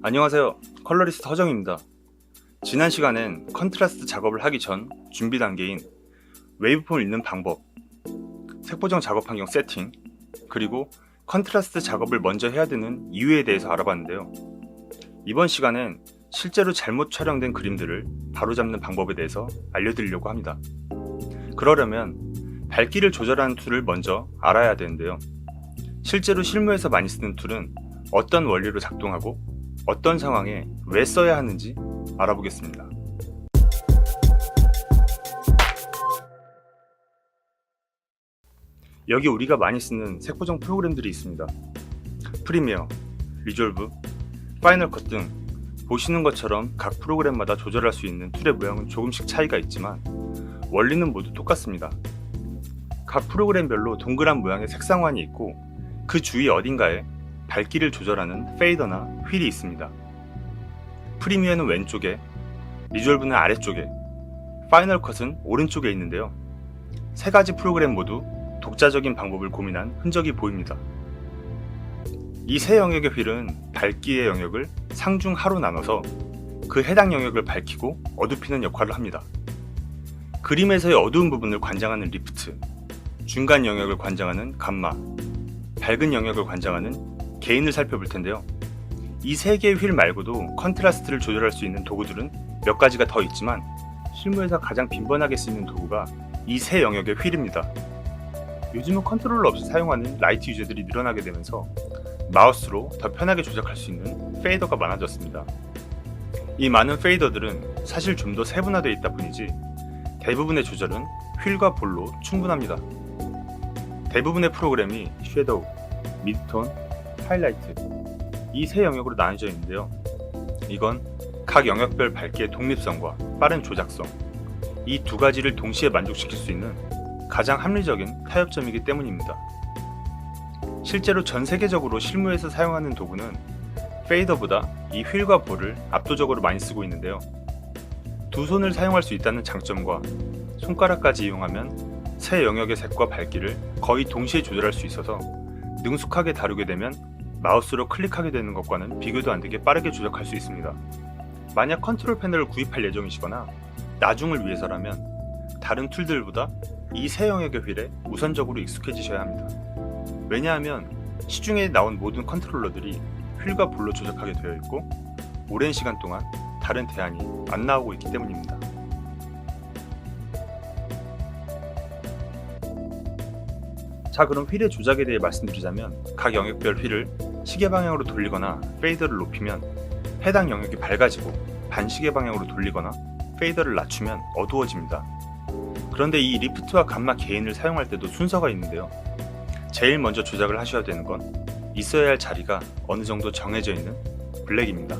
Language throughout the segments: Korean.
안녕하세요. 컬러리스트 허정입니다. 지난 시간엔 컨트라스트 작업을 하기 전 준비 단계인 웨이브폼을 읽는 방법, 색보정 작업 환경 세팅, 그리고 컨트라스트 작업을 먼저 해야 되는 이유에 대해서 알아봤는데요. 이번 시간엔 실제로 잘못 촬영된 그림들을 바로잡는 방법에 대해서 알려드리려고 합니다. 그러려면 밝기를 조절하는 툴을 먼저 알아야 되는데요. 실제로 실무에서 많이 쓰는 툴은 어떤 원리로 작동하고 어떤 상황에 왜 써야 하는지 알아보겠습니다. 여기 우리가 많이 쓰는 색보정 프로그램들이 있습니다. 프리미어, 리졸브, 파이널 컷 등 보시는 것처럼 각 프로그램마다 조절할 수 있는 툴의 모양은 조금씩 차이가 있지만 원리는 모두 똑같습니다. 각 프로그램별로 동그란 모양의 색상환이 있고 그 주위 어딘가에 밝기를 조절하는 페이더나 휠이 있습니다. 프리미어는 왼쪽에, 리졸브는 아래쪽에, 파이널 컷은 오른쪽에 있는데요. 세 가지 프로그램 모두 독자적인 방법을 고민한 흔적이 보입니다. 이 세 영역의 휠은 밝기의 영역을 상중하로 나눠서 그 해당 영역을 밝히고 어둡히는 역할을 합니다. 그림에서의 어두운 부분을 관장하는 리프트, 중간 영역을 관장하는 감마, 밝은 영역을 관장하는 게인을 살펴볼 텐데요. 이 세 개의 휠 말고도 컨트라스트를 조절할 수 있는 도구들은 몇 가지가 더 있지만 실무에서 가장 빈번하게 쓰이는 도구가 이 세 영역의 휠입니다. 요즘은 컨트롤러 없이 사용하는 라이트 유저들이 늘어나게 되면서 마우스로 더 편하게 조작할 수 있는 페이더가 많아졌습니다. 이 많은 페이더들은 사실 좀 더 세분화되어 있다 뿐이지 대부분의 조절은 휠과 볼로 충분합니다. 대부분의 프로그램이 섀도우, 미드톤, 하이라이트 이 세 영역으로 나뉘어져 있는데요. 이건 각 영역별 밝기의 독립성과 빠른 조작성 이 두 가지를 동시에 만족시킬 수 있는 가장 합리적인 타협점이기 때문입니다. 실제로 전 세계적으로 실무에서 사용하는 도구는 페이더보다 이 휠과 볼을 압도적으로 많이 쓰고 있는데요. 두 손을 사용할 수 있다는 장점과 손가락까지 이용하면 세 영역의 색과 밝기를 거의 동시에 조절할 수 있어서 능숙하게 다루게 되면 마우스로 클릭하게 되는 것과는 비교도 안 되게 빠르게 조작할 수 있습니다. 만약 컨트롤 패널을 구입할 예정이시거나 나중을 위해서라면 다른 툴들보다 이 세 영역의 휠에 우선적으로 익숙해지셔야 합니다. 왜냐하면 시중에 나온 모든 컨트롤러들이 휠과 볼로 조작하게 되어 있고 오랜 시간 동안 다른 대안이 안 나오고 있기 때문입니다. 자, 그럼 휠의 조작에 대해 말씀드리자면 각 영역별 휠을 시계 방향으로 돌리거나 페이더를 높이면 해당 영역이 밝아지고 반시계 방향으로 돌리거나 페이더를 낮추면 어두워집니다. 그런데 이 리프트와 감마 게인을 사용할 때도 순서가 있는데요. 제일 먼저 조작을 하셔야 되는 건 있어야 할 자리가 어느 정도 정해져 있는 블랙입니다.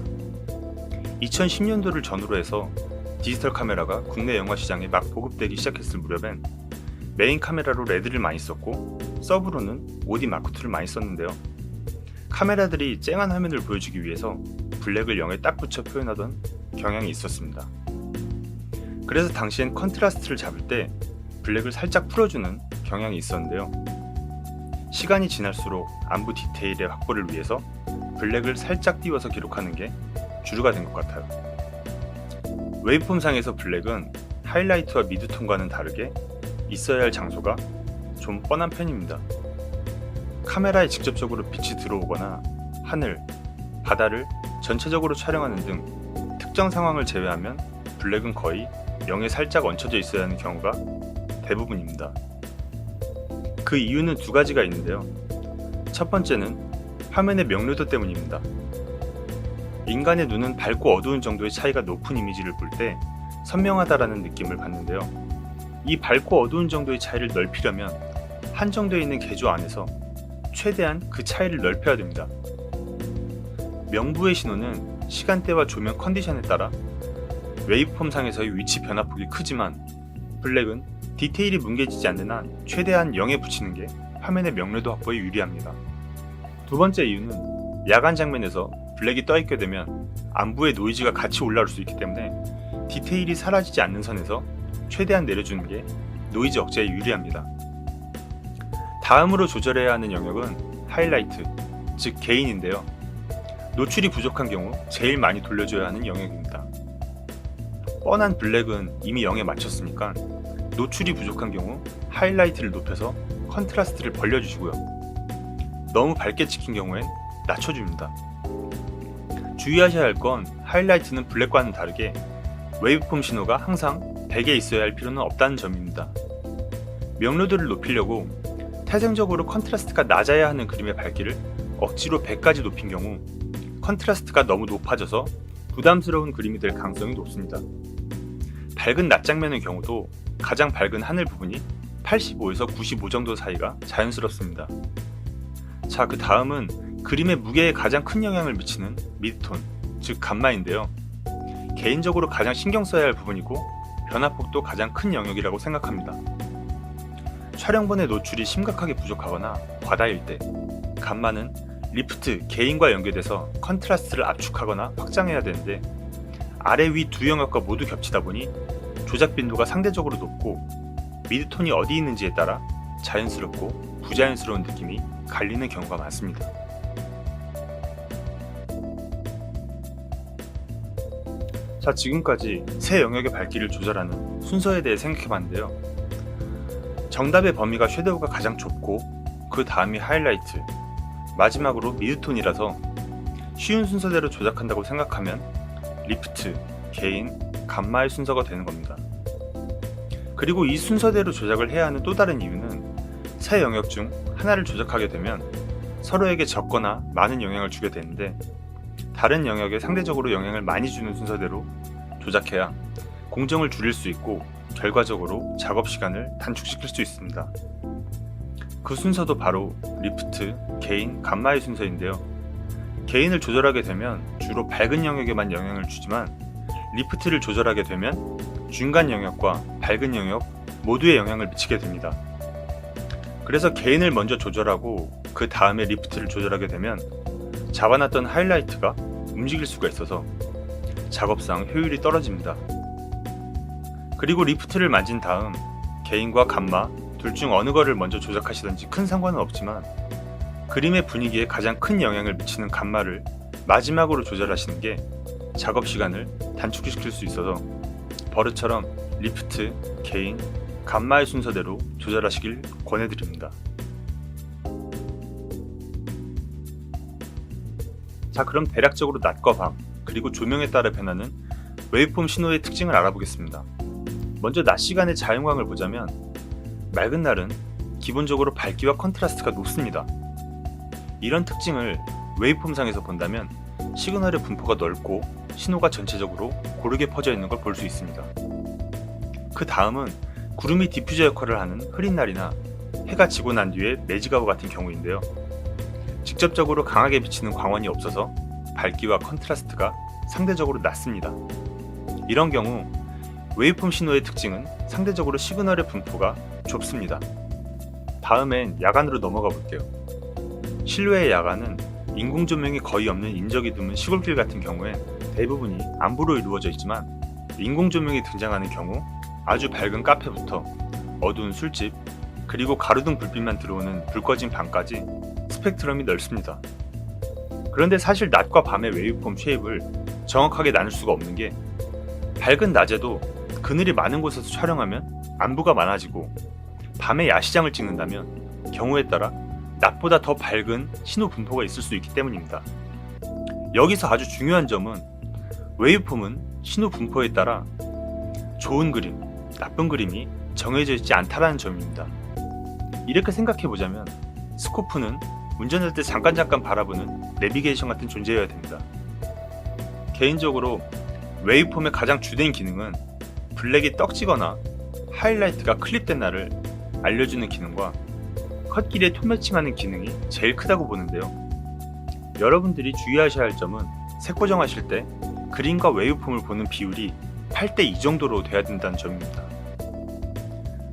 2010년도를 전후로 해서 디지털 카메라가 국내 영화 시장에 막 보급되기 시작했을 무렵엔 메인 카메라로 레드를 많이 썼고 서브로는 OD 마크2를 많이 썼는데요. 카메라들이 쨍한 화면을 보여주기 위해서 블랙을 0에 딱 붙여 표현하던 경향이 있었습니다. 그래서 당시엔 컨트라스트를 잡을 때 블랙을 살짝 풀어주는 경향이 있었는데요. 시간이 지날수록 안부 디테일의 확보를 위해서 블랙을 살짝 띄워서 기록하는 게 주류가 된 것 같아요. 웨이브폼상에서 블랙은 하이라이트와 미드톤과는 다르게 있어야 할 장소가 좀 뻔한 편입니다. 카메라에 직접적으로 빛이 들어오거나 하늘, 바다를 전체적으로 촬영하는 등 특정 상황을 제외하면 블랙은 거의 0에 살짝 얹혀져 있어야 하는 경우가 대부분입니다. 그 이유는 두 가지가 있는데요. 첫 번째는 화면의 명료도 때문입니다. 인간의 눈은 밝고 어두운 정도의 차이가 높은 이미지를 볼 때 선명하다라는 느낌을 받는데요. 이 밝고 어두운 정도의 차이를 넓히려면 한정되어 있는 개조 안에서 최대한 그 차이를 넓혀야 됩니다. 명부의 신호는 시간대와 조명 컨디션에 따라 웨이브폼상에서의 위치 변화폭이 크지만 블랙은 디테일이 뭉개지지 않는 한 최대한 0에 붙이는 게 화면의 명료도 확보에 유리합니다. 두 번째 이유는 야간 장면에서 블랙이 떠있게 되면 안부의 노이즈가 같이 올라올 수 있기 때문에 디테일이 사라지지 않는 선에서 최대한 내려주는 게 노이즈 억제에 유리합니다. 다음으로 조절해야 하는 영역은 하이라이트, 즉 게인인데요. 노출이 부족한 경우 제일 많이 돌려줘야 하는 영역입니다. 뻔한 블랙은 이미 0에 맞췄으니까 노출이 부족한 경우 하이라이트를 높여서 컨트라스트를 벌려주시고요. 너무 밝게 찍힌 경우엔 낮춰줍니다. 주의하셔야 할 건 하이라이트는 블랙과는 다르게 웨이브폼 신호가 항상 100에 있어야 할 필요는 없다는 점입니다. 명료도를 높이려고 태생적으로 컨트라스트가 낮아야 하는 그림의 밝기를 억지로 100까지 높인 경우 컨트라스트가 너무 높아져서 부담스러운 그림이 될 가능성이 높습니다. 밝은 낮 장면의 경우도 가장 밝은 하늘 부분이 85에서 95 정도 사이가 자연스럽습니다. 자, 그 다음은 그림의 무게에 가장 큰 영향을 미치는 미드톤, 즉 감마인데요. 개인적으로 가장 신경 써야 할 부분이고 변화폭도 가장 큰 영역이라고 생각합니다. 촬영본의 노출이 심각하게 부족하거나 과다일 때 감마는 리프트, 게인과 연계돼서 컨트라스트를 압축하거나 확장해야 되는데 아래 위 두 영역과 모두 겹치다 보니 조작 빈도가 상대적으로 높고 미드톤이 어디 있는지에 따라 자연스럽고 부자연스러운 느낌이 갈리는 경우가 많습니다. 자, 지금까지 세 영역의 밝기를 조절하는 순서에 대해 생각해봤는데요. 정답의 범위가 섀도우가 가장 좁고 그 다음이 하이라이트, 마지막으로 미드톤이라서 쉬운 순서대로 조작한다고 생각하면 리프트, 게인, 감마의 순서가 되는 겁니다. 그리고 이 순서대로 조작을 해야 하는 또 다른 이유는 세 영역 중 하나를 조작하게 되면 서로에게 적거나 많은 영향을 주게 되는데 다른 영역에 상대적으로 영향을 많이 주는 순서대로 조작해야 공정을 줄일 수 있고 결과적으로 작업 시간을 단축시킬 수 있습니다. 그 순서도 바로 리프트, 게인, 감마의 순서인데요. 게인을 조절하게 되면 주로 밝은 영역에만 영향을 주지만 리프트를 조절하게 되면 중간 영역과 밝은 영역 모두에 영향을 미치게 됩니다. 그래서 게인을 먼저 조절하고 그 다음에 리프트를 조절하게 되면 잡아놨던 하이라이트가 움직일 수가 있어서 작업상 효율이 떨어집니다. 그리고 리프트를 만진 다음 게인과 감마 둘 중 어느 거를 먼저 조작하시든지 큰 상관은 없지만 그림의 분위기에 가장 큰 영향을 미치는 감마를 마지막으로 조절하시는 게 작업 시간을 단축시킬 수 있어서 버릇처럼 리프트, 게인, 감마의 순서대로 조절하시길 권해드립니다. 자, 그럼 대략적으로 낮과 밤 그리고 조명에 따라 변하는 웨이브폼 신호의 특징을 알아보겠습니다. 먼저 낮 시간의 자연광을 보자면 맑은 날은 기본적으로 밝기와 컨트라스트가 높습니다. 이런 특징을 웨이브폼상에서 본다면 시그널의 분포가 넓고 신호가 전체적으로 고르게 퍼져 있는 걸 볼 수 있습니다. 그 다음은 구름이 디퓨저 역할을 하는 흐린 날이나 해가 지고 난 뒤에 매직아웃 같은 경우인데요. 직접적으로 강하게 비치는 광원이 없어서 밝기와 컨트라스트가 상대적으로 낮습니다. 이런 경우 웨이브폼 신호의 특징은 상대적으로 시그널의 분포가 좁습니다. 다음엔 야간으로 넘어가 볼게요. 실외의 야간은 인공 조명이 거의 없는 인적이 드문 시골길 같은 경우엔 대부분이 안부로 이루어져 있지만 인공 조명이 등장하는 경우 아주 밝은 카페부터 어두운 술집 그리고 가로등 불빛만 들어오는 불 꺼진 방까지 스펙트럼이 넓습니다. 그런데 사실 낮과 밤의 웨이브폼 쉐입을 정확하게 나눌 수가 없는 게 밝은 낮에도 그늘이 많은 곳에서 촬영하면 안부가 많아지고 밤에 야시장을 찍는다면 경우에 따라 낮보다 더 밝은 신호 분포가 있을 수 있기 때문입니다. 여기서 아주 중요한 점은 웨이브폼은 신호 분포에 따라 좋은 그림, 나쁜 그림이 정해져 있지 않다는 점입니다. 이렇게 생각해보자면 스코프는 운전할 때 잠깐 바라보는 내비게이션 같은 존재여야 됩니다. 개인적으로 웨이브폼의 가장 주된 기능은 블랙이 떡지거나 하이라이트가 클립된 날을 알려주는 기능과 컷길에 톤 매칭하는 기능이 제일 크다고 보는데요. 여러분들이 주의하셔야 할 점은 색 보정하실 때 그림과 웨이브폼을 보는 비율이 8:2 정도로 돼야 된다는 점입니다.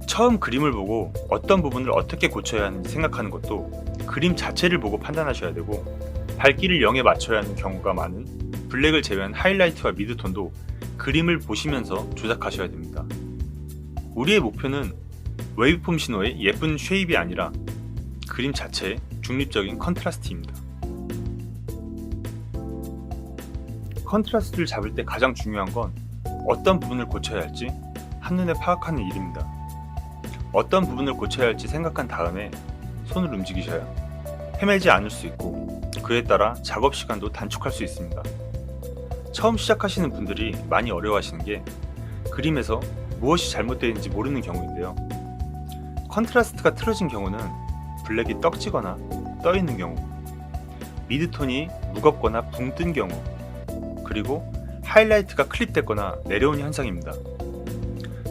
처음 그림을 보고 어떤 부분을 어떻게 고쳐야 하는지 생각하는 것도 그림 자체를 보고 판단하셔야 되고 밝기를 0에 맞춰야 하는 경우가 많은 블랙을 제외한 하이라이트와 미드톤도 그림을 보시면서 조작하셔야 됩니다. 우리의 목표는 웨이브폼 신호의 예쁜 쉐입이 아니라 그림 자체의 중립적인 컨트라스트입니다. 컨트라스트를 잡을 때 가장 중요한 건 어떤 부분을 고쳐야 할지 한눈에 파악하는 일입니다. 어떤 부분을 고쳐야 할지 생각한 다음에 손을 움직이셔야 헤매지 않을 수 있고 그에 따라 작업 시간도 단축할 수 있습니다. 처음 시작하시는 분들이 많이 어려워하시는 게 그림에서 무엇이 잘못되어 있는지 모르는 경우인데요. 컨트라스트가 틀어진 경우는 블랙이 떡지거나 떠있는 경우, 미드톤이 무겁거나 붕 뜬 경우, 그리고 하이라이트가 클립됐거나 내려온 현상입니다.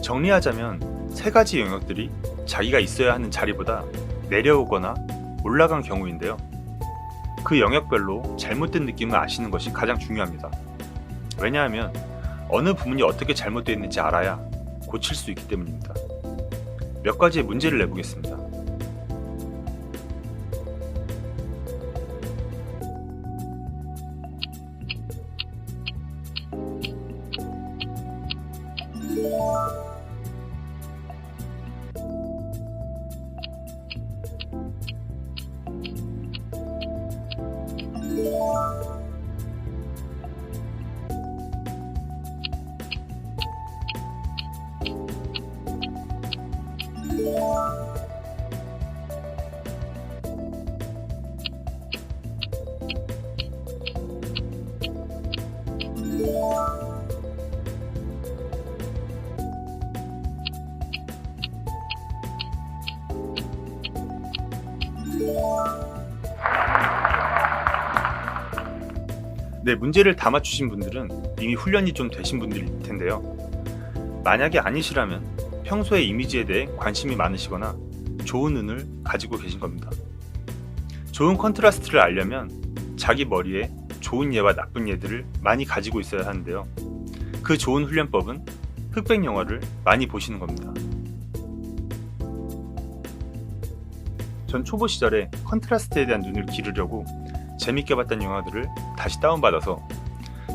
정리하자면 세 가지 영역들이 자기가 있어야 하는 자리보다 내려오거나 올라간 경우인데요. 그 영역별로 잘못된 느낌을 아시는 것이 가장 중요합니다. 왜냐하면 어느 부분이 어떻게 잘못되어 있는지 알아야 고칠 수 있기 때문입니다. 몇 가지의 문제를 내보겠습니다. 네, 문제를 다 맞추신 분들은 이미 훈련이 좀 되신 분들일 텐데요. 만약에 아니시라면 평소에 이미지에 대해 관심이 많으시거나 좋은 눈을 가지고 계신 겁니다. 좋은 컨트라스트를 알려면 자기 머리에 좋은 예와 나쁜 예들을 많이 가지고 있어야 하는데요. 그 좋은 훈련법은 흑백 영화를 많이 보시는 겁니다. 전 초보 시절에 컨트라스트에 대한 눈을 기르려고 재밌게 봤던 영화들을 다시 다운받아서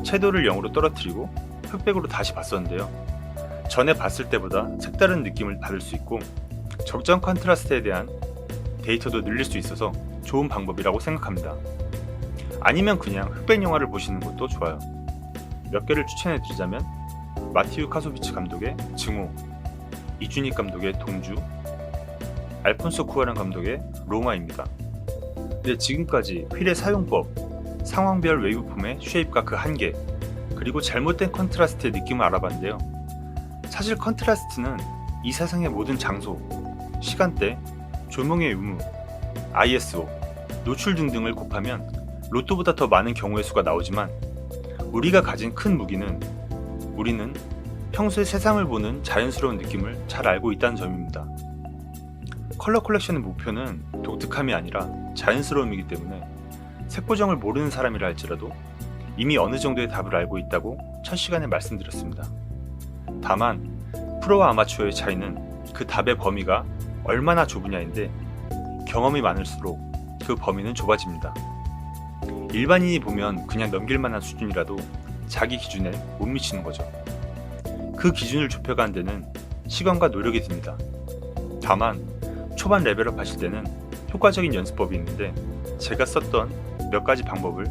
채도를 0으로 떨어뜨리고 흑백으로 다시 봤었는데요. 전에 봤을 때보다 색다른 느낌을 받을 수 있고 적정 컨트라스트에 대한 데이터도 늘릴 수 있어서 좋은 방법이라고 생각합니다. 아니면 그냥 흑백 영화를 보시는 것도 좋아요. 몇 개를 추천해 드리자면 마티우 카소비츠 감독의 증오, 이주닉 감독의 동주, 알폰소 쿠아란 감독의 로마입니다. 네, 지금까지 휠의 사용법, 상황별 웨이브폼의 쉐입과 그 한계, 그리고 잘못된 컨트라스트의 느낌을 알아봤는데요. 사실 컨트라스트는 이 세상의 모든 장소, 시간대, 조명의 유무, ISO, 노출 등등을 곱하면 로또보다 더 많은 경우의 수가 나오지만 우리가 가진 큰 무기는 우리는 평소에 세상을 보는 자연스러운 느낌을 잘 알고 있다는 점입니다. 컬러 컬렉션의 목표는 독특함이 아니라 자연스러움이기 때문에 색보정을 모르는 사람이라 할지라도 이미 어느 정도의 답을 알고 있다고 첫 시간에 말씀드렸습니다. 다만 프로와 아마추어의 차이는 그 답의 범위가 얼마나 좁으냐인데 경험이 많을수록 그 범위는 좁아집니다. 일반인이 보면 그냥 넘길 만한 수준이라도 자기 기준에 못 미치는 거죠. 그 기준을 좁혀가는 데는 시간과 노력이 듭니다. 다만 초반 레벨업 하실 때는 효과적인 연습법이 있는데 제가 썼던 몇 가지 방법을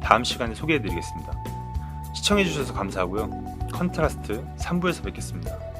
다음 시간에 소개해 드리겠습니다. 시청해 주셔서 감사하고요. 컨트라스트 3부에서 뵙겠습니다.